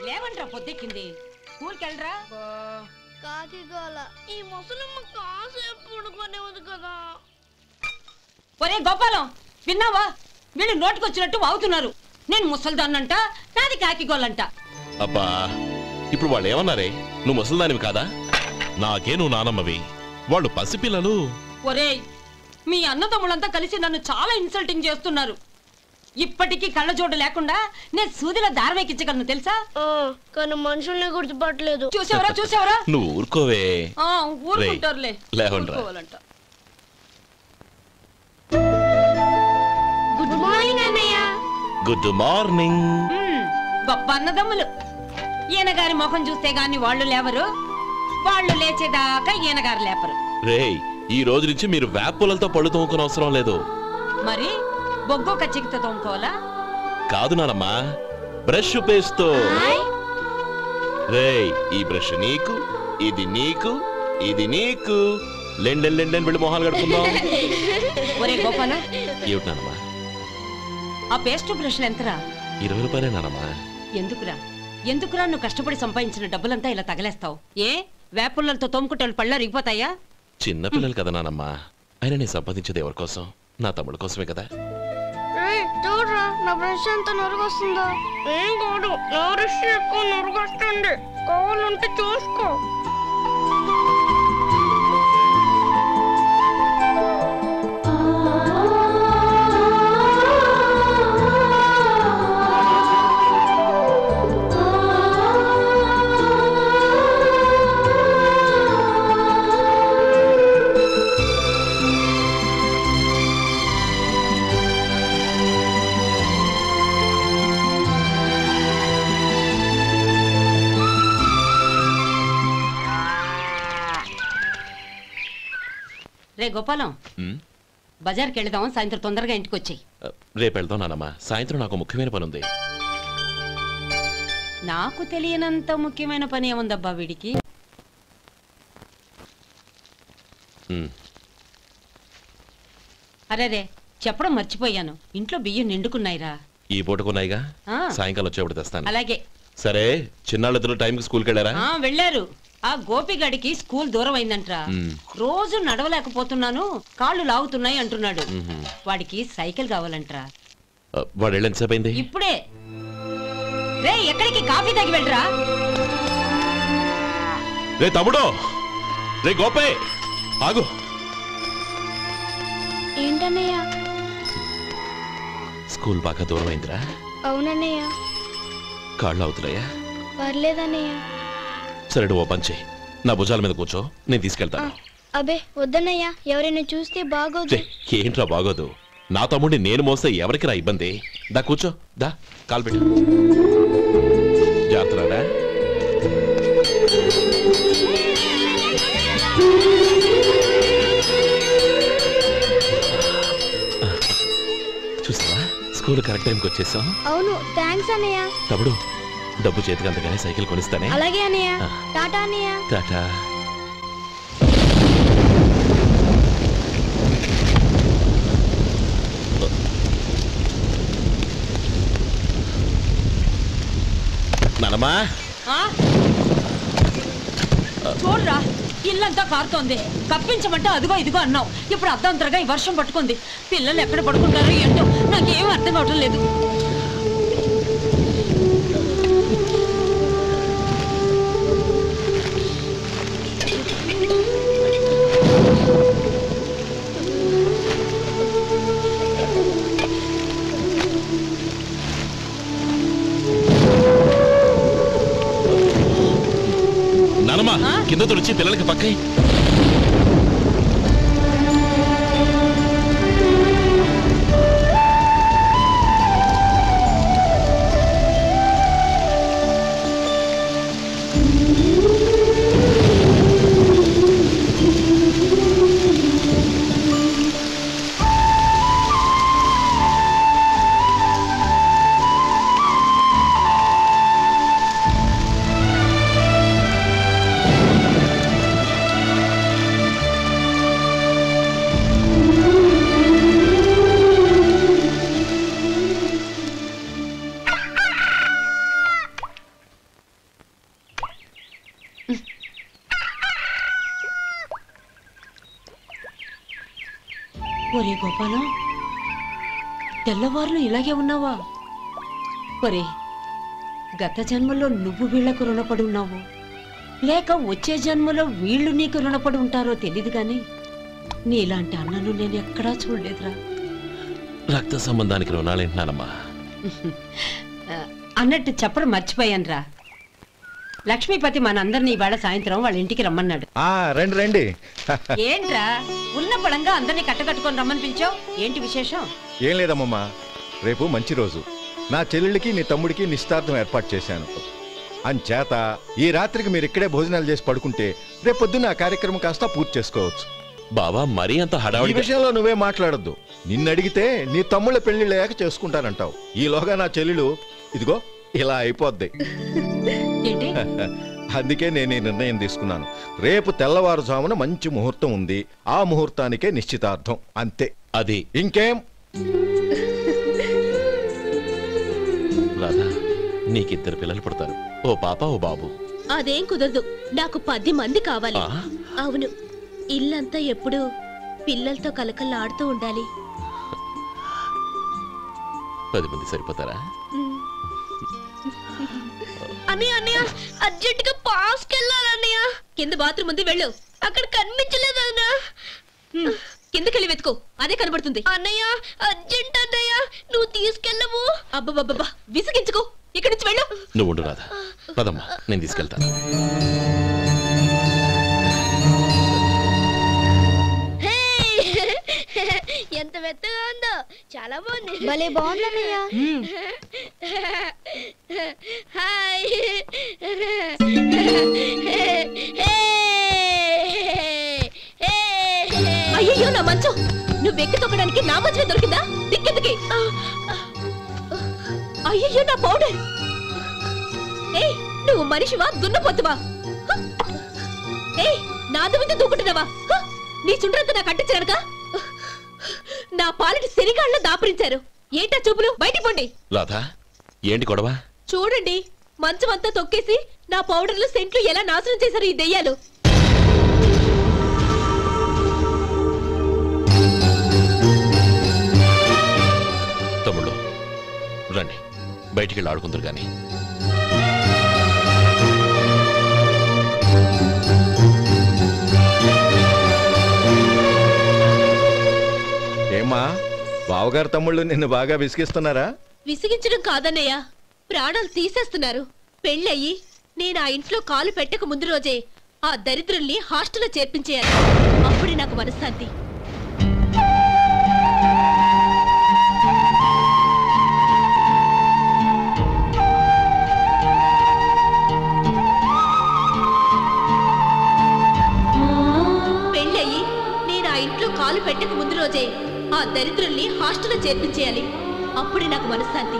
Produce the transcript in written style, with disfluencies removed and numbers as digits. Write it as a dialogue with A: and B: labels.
A: లేవంట్రా పొద్దెక్కింది. స్కూల్కి వెళ్ళరా.
B: కాకి గోల ఈ ముసలమ్మ కాసేపు పడుకునే ఉంది కదా.
A: ఒరే గోపాలం, విన్నావా? వీళ్ళు నోటికొచ్చినట్టు వాగుతున్నారు. నేను ముసల్దాన్నంట, నాది కాకిగోలంట.
C: అబ్బా, ఇప్పుడు వాళ్ళు ఏమన్నారే? నువ్వు ముసల్దానివి కాదా? నాకే నువ్వు నానమ్మవి, వాళ్ళు పసిపిల్లలు.
A: ఒరేయ్, మీ అన్నదమ్ములంతా కలిసి నన్ను చాలా ఇన్సల్టింగ్ చేస్తున్నారు. ఇప్పటికీ కళ్ళజోడు లేకుండా నేను సూదిలో దారం ఎక్కించగలను తెలుసా?
B: కానీ మనుషుల్ని గుర్తుపట్టలేదు.
A: చూసావరా?
C: నువ్వు ఊరుకోవే.
A: ఊరుకుంటారులే.
C: లేవండ్రా.
B: గుడ్ మార్నింగ్ అన్నయ్య.
C: Good morning.
A: గొప్ప అన్నదమ్ములు. ఈయనగారి ముఖం చూస్తే గాని వాళ్ళు లేవరు, వాళ్ళు లేచేదాకా ఈయనగారు లేపరు.
C: రేయ్, ఈ రోజు నుంచి మీరు వేపులతో పళ్ళు తోముకునే అవసరం లేదు.
A: మరి బొగ్గో కచ్చికితో తోముకోవాలా?
C: కాదు నానమ్మా, బ్రష్ పేస్తో. రేయ్, ఈ బ్రష్ నీకు, ఇది నీకు, ఇది నీకు. లెండెన్ వెళ్ళి మొహాలు కడుకుందాం.
A: ఒరే గోపాల,
C: ఏమిటి నానమ్మా?
A: ఆ పేస్ట్ బ్రష్లు ఎంతరా?
C: 20 రూపాయలే నానమ్మా.
A: ఎందుకురా నువ్వు కష్టపడి సంపాదించిన డబ్బులంతా ఇలా తగలేస్తావు? ఏ వేపుల్లలతో తోముకుంటే పళ్ళ రిగిపోతాయా?
C: చిన్న పిల్లలు కదా నానమ్మా. అయినా నేను సంపాదించేది ఎవరి కోసం? నా తమ్ముడు కోసమే కదా.
B: చూడరా, నా బ్రష్ ఎంత నొరుగొస్తుందో. ఏం కాదు, నా బ్రష్ ఎక్కువ నొరుగొస్తుంది. కావాలంటే చూసుకో.
A: రే గోపాలం, బజార్కి వెళదాం. సాయంత్రం తొందరగా ఇంటికి వచ్చాయి.
C: రేపు వెళ్దాం నానమ్మా. సాయంత్రం నాకు ముఖ్యమైన పని ఉంది.
A: నాకు తెలియనంత ముఖ్యమైన పని ఏముందబ్బా వీడికి? అరే చెప్పడం మర్చిపోయాను, ఇంట్లో బియ్యం నిండుకున్నాయిరా.
C: ఈ పూటకున్నాయిగా, సాయంకాలం వచ్చేప్పుడు తెస్తాను.
A: అలాగే.
C: సరే, చిన్నాళ్ళిద్దరు టైంకి స్కూల్కి వెళ్ళారా?
A: వెళ్ళారు. ఆ గోపిగడికి స్కూల్ దూరం అయిందంట్రా. రోజు నడవలేకపోతున్నాను, కాళ్ళు లాగుతున్నాయి అంటున్నాడు. వాడికి సైకిల్ కావాలంట్రా.
C: వాడు వెళ్ళి ఎంతసేపు అయింది?
A: ఇప్పుడే. రే, ఎక్కడికి? కాఫీ తాగి వెళ్ళరా.
C: రే తమ్ముడు, రే గోపే, ఆగు.
B: ఏంటన్నయ్య?
C: స్కూల్ బాగా దూరం అయిందిరా.
B: అవునన్నయ్య.
C: కాళ్ళు అవుతున్నాయా?
B: పర్లేదన్నయ్య.
C: సరే, ఓ పని చేయి, నా భుజాల మీద కూర్చో, నేను తీసుకెళ్తాను.
B: అబే వద్దన్నయ్య, ఎవరైనా చూస్తే బాగోదు.
C: ఏంట్రా బాగోదు? నా తమ్ముడిని నేను మోస్తే ఎవరికి రా ఇబ్బంది? దా కూర్చో, దా కాలు పెట్టు. జాగ్రత్తరా. చూసావా, స్కూల్ కరెక్ట్ టైంకి వచ్చేసాం.
B: అవును, థ్యాంక్స్ అన్నయ్య.
C: తమ్ముడు, డబ్బు చేతికి అంతగానే సైకిల్ కొనిస్తానే.
B: అలాగే అన్నయ్య. టాటా అన్నయ్య.
C: టాటా. నానమ్మా,
A: చూడరా, ఇల్లంతా కారుతోంది. కప్పించమంటే అదిగో ఇదిగో అన్నావు. ఇప్పుడు అర్ధంతరగా ఈ వర్షం పట్టుకుంది. పిల్లలు ఎక్కడ పడుకుంటారో ఏంటో నాకేం అర్థం కావటం లేదు.
C: నానమ్మా, కింద తుడిచి పిల్లలకి పక్కై.
A: ఒరే గోపాలం, తెల్లవారులు ఇలాగే ఉన్నావా? ఒరే, గత జన్మలో నువ్వు వీళ్లకు రుణపడి ఉన్నావు, లేక వచ్చే జన్మలో వీళ్ళు నీకు రుణపడి ఉంటారో తెలీదు గాని నీలాంటి అన్నను నేను ఎక్కడా చూడలేదురా.
C: రక్త సంబంధానికి రుణాలేంటున్నానమ్మా.
A: అన్నట్టు చెప్పడం మర్చిపోయానురా. లక్ష్మీపతి మనందరినీ ఇవాళ సాయంత్రం వాళ్ళ ఇంటికి రమ్మన్నాడు.
D: రండి రండి.
A: ఏంట్రా ఉన్న పడంగా అందరినీ కట్టకట్టుకొని రమ్మని పిలిచావు? ఏంటి విశేషం?
D: ఏం లేదమ్మమ్మా, రేపు మంచి రోజు. నా చెల్లెళ్ళకి నీ తమ్ముడికి నిశ్చితార్థం ఏర్పాటు చేశాను. అంచేత ఈ రాత్రికి మీరు ఇక్కడే భోజనాలు చేసి పడుకుంటే రేపు పొద్దున్న ఆ కార్యక్రమం కాస్త పూర్తి చేసుకోవచ్చు.
C: బావా, మరీ అంత
D: ఈ
C: హడావుడి
D: విషయంలో నువ్వే మాట్లాడొద్దు. నిన్ను అడిగితే నీ తమ్ముళ్ళ పెళ్లిళ్ళయ్యాక చేసుకుంటానంటావు. ఈలోగా నా చెల్లెలు ఇదిగో ఇలా అయిపోద్ది.
A: ఏంటి?
D: అందుకే నేను ఈ నిర్ణయం తీసుకున్నాను. రేపు తెల్లవారుజామున మంచి ముహూర్తం ఉంది, ఆ ముహూర్తానికే నిశ్చితార్థం, అంతే.
C: అది
D: ఇంకేం?
C: రాధా, నీకిద్దరు పిల్లలు పుడతారు, ఓ పాప ఓ బాబు.
B: అదేం కుదరదు, నాకు 10 మంది కావాలి.
C: ఆ?
B: అవును, ఇల్లంతా ఎప్పుడు పిల్లలతో కలకల్లాడుతూ ఉండాలి.
C: 10 మంది సరిపోతారా?
B: అన్నయ్య అన్నయ్య, అర్జెంట్ గా పాస్కి వెళ్ళాలన్నయ్య. కింద బాత్రూమ్ ఉంది, వెళ్ళు. అక్కడ కనిపించలేదు అన్న. కిందకెళ్ళి వెతుకో, అదే కనబడుతుంది. అన్నయ్య అర్జెంట్ అన్నయ్య, నువ్వు తీసుకెళ్ళవు. అబ్బబ్బబ్బా, విసిగించుకో, ఇక్కడి నుంచి వెళ్ళు.
C: నువ్వు ఉండు రాధా, పదమ్మా, నేను తీసుకెళ్తాను.
B: ఎంత మెత్తగా ఉందో, చాలా బాగుంది. భలే బాగుంది అన్నయ్య. హాయ్. అయ్యో నా మంచం, నువ్వు ఎక్కి తొక్కడానికి నా మంచమే దొరికిందా? దిక్కెందుకి? అయ్యో నా పౌడర్. ఏయ్, నువ్వు మనిషివా దున్నపోతువా? ఏయ్, నాదు మీద దూకుంటున్నావా? నీ చుండ్రంతా నాకు అంటించగలక? నా పాలిటి శనిగాళ్ళ దాపరించారు. ఏంటా చూపులు? బయటికి పోండి.
C: రాధా, ఏంటి గొడవ?
B: చూడండి, మంచమంతా తొక్కేసి నా పౌడర్లు సెంట్లు ఎలా నాశనం చేశారు ఈ దెయ్యాలు.
C: తమ్ముళ్ళు రండి, బయటికి వెళ్ళి ఆడుకుందరు గాని.
D: ఏమ్మా, బావగారు తమ్ముళ్ళు నిన్ను బాగా విసిగిస్తున్నారా?
B: విసిగించడం కాదన్నయ్య, ప్రాణాలు తీసేస్తున్నారు. పెళ్ళయి నేను ఆ ఇంట్లో కాలు పెట్టక ముందు రోజే ఆ దరిద్రుల్ని హాస్టల్లో చేర్పించేయాలి. అప్పుడే నాకు మనశ్శాంతి. పెళ్ళయి నేను ఆ ఇంట్లో కాలు పెట్టక ముందు రోజే ఆ దరిద్రుల్ని హాస్టల్లో చేర్పించేయాలి. అప్పుడే నాకు మనశ్శాంతి.